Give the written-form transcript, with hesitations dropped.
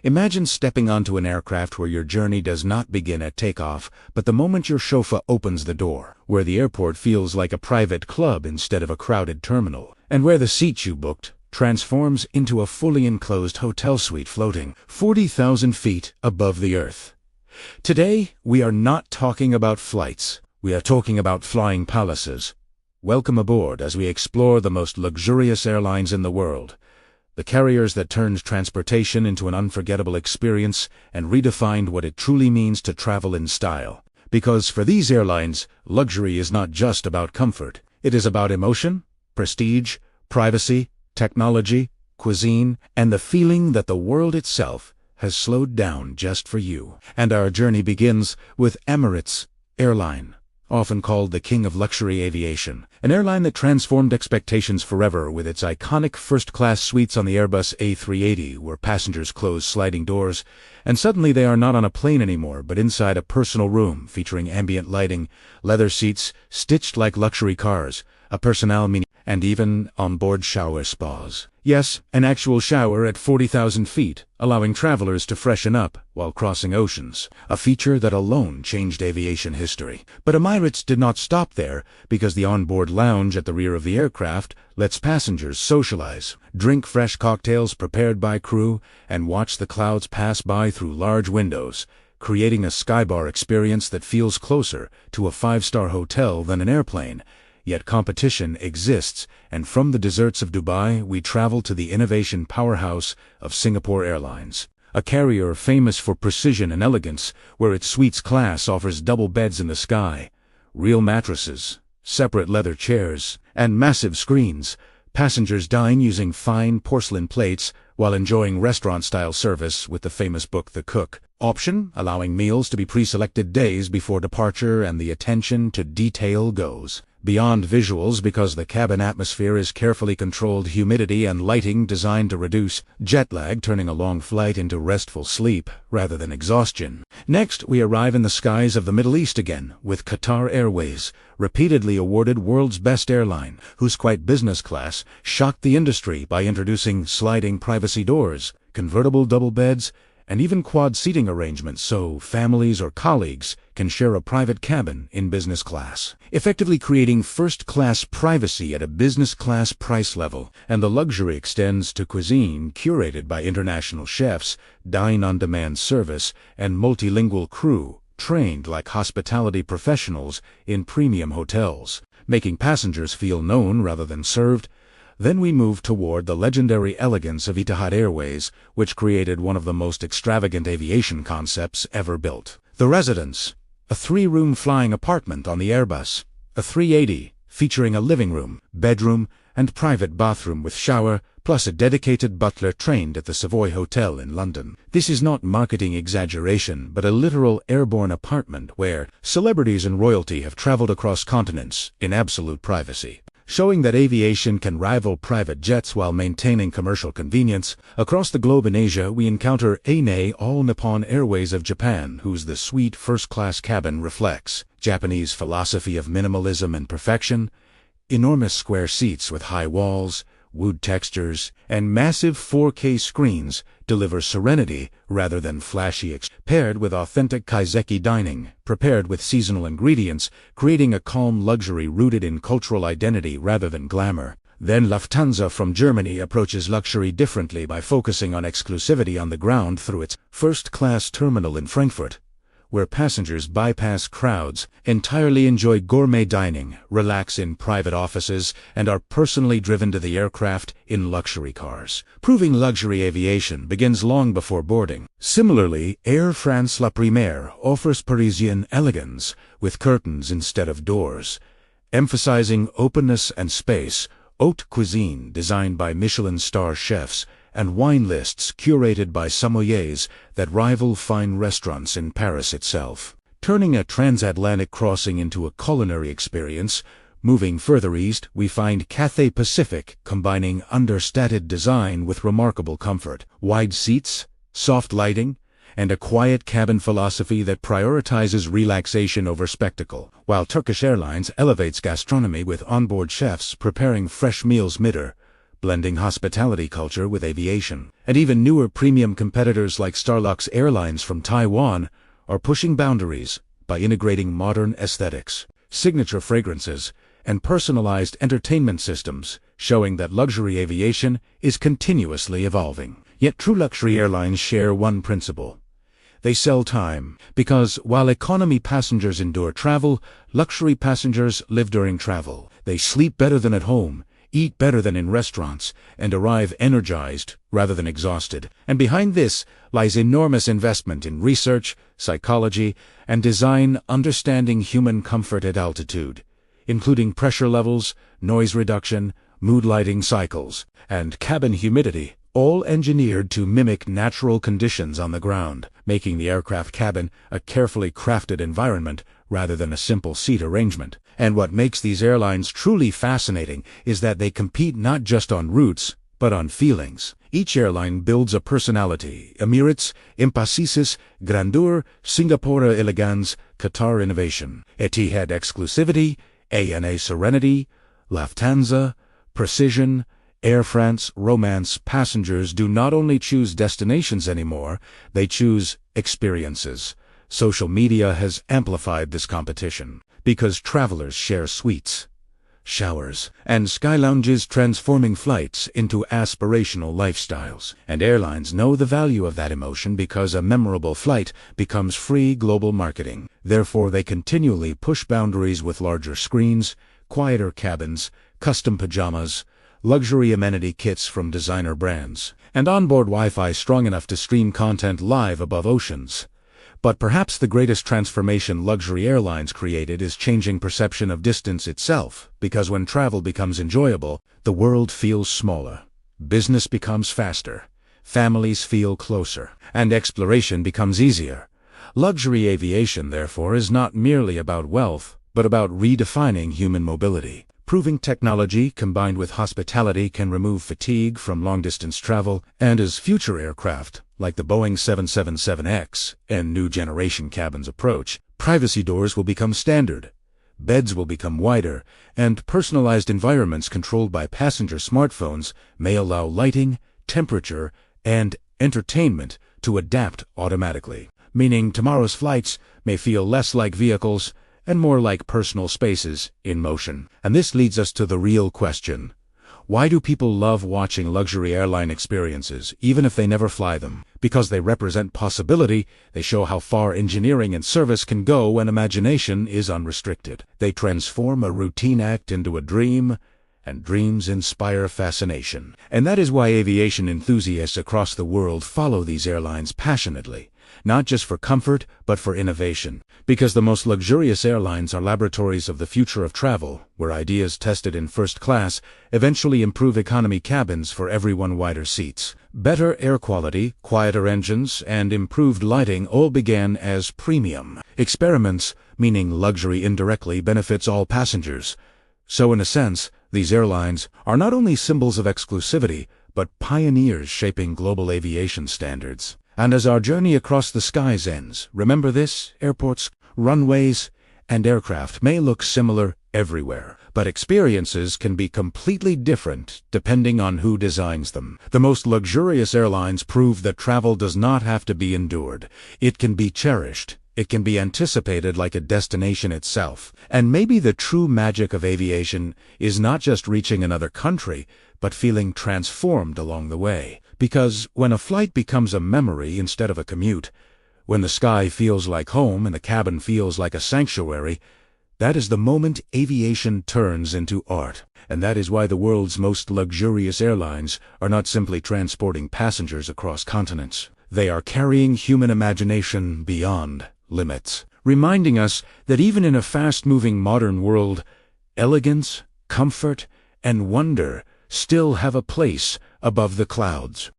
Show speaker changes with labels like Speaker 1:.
Speaker 1: Imagine stepping onto an aircraft where your journey does not begin at takeoff, but the moment your chauffeur opens the door, where the airport feels like a private club instead of a crowded terminal, and where the seat you booked transforms into a fully enclosed hotel suite floating 40,000 feet above the earth. Today, we are not talking about flights. We are talking about flying palaces. Welcome aboard as we explore the most luxurious airlines in the world. The carriers that turned transportation into an unforgettable experience and redefined what it truly means to travel in style. Because for these airlines, luxury is not just about comfort. It is about emotion, prestige, privacy, technology, cuisine, and the feeling that the world itself has slowed down just for you. And our journey begins with Emirates Airline, often called the king of luxury aviation, an airline that transformed expectations forever with its iconic first-class suites on the Airbus A380, where passengers close sliding doors, and suddenly they are not on a plane anymore, but inside a personal room featuring ambient lighting, leather seats stitched like luxury cars, a personnel mini, and even onboard shower spas. Yes, an actual shower at 40,000 feet, allowing travelers to freshen up while crossing oceans, a feature that alone changed aviation history. But Emirates did not stop there, because the onboard lounge at the rear of the aircraft lets passengers socialize, drink fresh cocktails prepared by crew, and watch the clouds pass by through large windows, creating a skybar experience that feels closer to a five-star hotel than an airplane. Yet competition exists, and from the deserts of Dubai we travel to the innovation powerhouse of Singapore Airlines, a carrier famous for precision and elegance, where its suites class offers double beds in the sky, real mattresses, separate leather chairs, and massive screens. Passengers dine using fine porcelain plates while enjoying restaurant-style service with the famous book The Cook option, allowing meals to be pre-selected days before departure, and the attention to detail goes beyond visuals because the cabin atmosphere is carefully controlled humidity and lighting designed to reduce jet lag, turning a long flight into restful sleep rather than exhaustion. Next, we arrive in the skies of the Middle East again with Qatar Airways, repeatedly awarded world's best airline, whose quiet business class shocked the industry by introducing sliding privacy doors, convertible double beds, and even quad seating arrangements so families or colleagues can share a private cabin in business class, effectively creating first-class privacy at a business-class price level. And the luxury extends to cuisine curated by international chefs, dine-on-demand service, and multilingual crew trained like hospitality professionals in premium hotels, making passengers feel known rather than served. Then we move toward the legendary elegance of Etihad Airways, which created one of the most extravagant aviation concepts ever built. The Residence, a 3-room flying apartment on the Airbus, a 380 featuring a living room, bedroom, and private bathroom with shower, plus a dedicated butler trained at the Savoy Hotel in London. This is not marketing exaggeration, but a literal airborne apartment where celebrities and royalty have traveled across continents in absolute privacy, showing that aviation can rival private jets while maintaining commercial convenience. Across the globe in Asia, we encounter ANA All Nippon Airways of Japan, whose the suite first-class cabin reflects Japanese philosophy of minimalism and perfection. Enormous square seats with high walls, wood textures, and massive 4K screens deliver serenity rather than flashy paired with authentic kaiseki dining, prepared with seasonal ingredients, creating a calm luxury rooted in cultural identity rather than glamour. Then Lufthansa from Germany approaches luxury differently by focusing on exclusivity on the ground through its first-class terminal in Frankfurt, where passengers bypass crowds, entirely enjoy gourmet dining, relax in private offices, and are personally driven to the aircraft in luxury cars, proving luxury aviation begins long before boarding. Similarly, Air France La Première offers Parisian elegance with curtains instead of doors, emphasizing openness and space, haute cuisine designed by Michelin star chefs, and wine lists curated by sommeliers that rival fine restaurants in Paris itself, turning a transatlantic crossing into a culinary experience. Moving further east, we find Cathay Pacific, combining understated design with remarkable comfort, wide seats, soft lighting, and a quiet cabin philosophy that prioritizes relaxation over spectacle, while Turkish Airlines elevates gastronomy with onboard chefs preparing fresh meals mid-air, blending hospitality culture with aviation. And even newer premium competitors like Starlux Airlines from Taiwan are pushing boundaries by integrating modern aesthetics, signature fragrances, and personalized entertainment systems, showing that luxury aviation is continuously evolving. Yet true luxury airlines share one principle. They sell time, because while economy passengers endure travel, luxury passengers live during travel. They sleep better than at home, eat better than in restaurants, and arrive energized rather than exhausted. And behind this lies enormous investment in research, psychology, and design understanding human comfort at altitude, including pressure levels, noise reduction, mood lighting cycles, and cabin humidity, all engineered to mimic natural conditions on the ground, making the aircraft cabin a carefully crafted environment rather than a simple seat arrangement. And what makes these airlines truly fascinating is that they compete not just on routes, but on feelings. Each airline builds a personality: Emirates, Impacisis, Grandeur; Singapore Elegance, Qatar Innovation; Etihad Exclusivity, ANA Serenity; Lufthansa, Precision; Air France, Romance. Passengers do not only choose destinations anymore, they choose experiences. Social media has amplified this competition, because travelers share suites, showers, and sky lounges, transforming flights into aspirational lifestyles. And airlines know the value of that emotion, because a memorable flight becomes free global marketing. Therefore, they continually push boundaries with larger screens, quieter cabins, custom pajamas, luxury amenity kits from designer brands, and onboard Wi-Fi strong enough to stream content live above oceans. But perhaps the greatest transformation luxury airlines created is changing perception of distance itself, because when travel becomes enjoyable, the world feels smaller, business becomes faster, families feel closer, and exploration becomes easier. Luxury aviation, therefore, is not merely about wealth, but about redefining human mobility, proving technology combined with hospitality can remove fatigue from long-distance travel. And as future aircraft, like the Boeing 777X and new generation cabins approach, privacy doors will become standard, beds will become wider, and personalized environments controlled by passenger smartphones may allow lighting, temperature, and entertainment to adapt automatically, meaning tomorrow's flights may feel less like vehicles and more like personal spaces in motion. And this leads us to the real question: why do people love watching luxury airline experiences, even if they never fly them? Because they represent possibility. They show how far engineering and service can go when imagination is unrestricted. They transform a routine act into a dream, and dreams inspire fascination. And that is why aviation enthusiasts across the world follow these airlines passionately, not just for comfort, but for innovation. Because the most luxurious airlines are laboratories of the future of travel, where ideas tested in first class eventually improve economy cabins for everyone. Wider seats, better air quality, quieter engines, and improved lighting all began as premium experiments, meaning luxury indirectly benefits all passengers. So in a sense, these airlines are not only symbols of exclusivity, but pioneers shaping global aviation standards. And as our journey across the skies ends, remember this: airports, runways, and aircraft may look similar everywhere, but experiences can be completely different depending on who designs them. The most luxurious airlines prove that travel does not have to be endured. It can be cherished. It can be anticipated like a destination itself. And maybe the true magic of aviation is not just reaching another country, but feeling transformed along the way. Because when a flight becomes a memory instead of a commute, when the sky feels like home and the cabin feels like a sanctuary, that is the moment aviation turns into art. And that is why the world's most luxurious airlines are not simply transporting passengers across continents. They are carrying human imagination beyond limits, reminding us that even in a fast-moving modern world, elegance, comfort, and wonder still have a place above the clouds.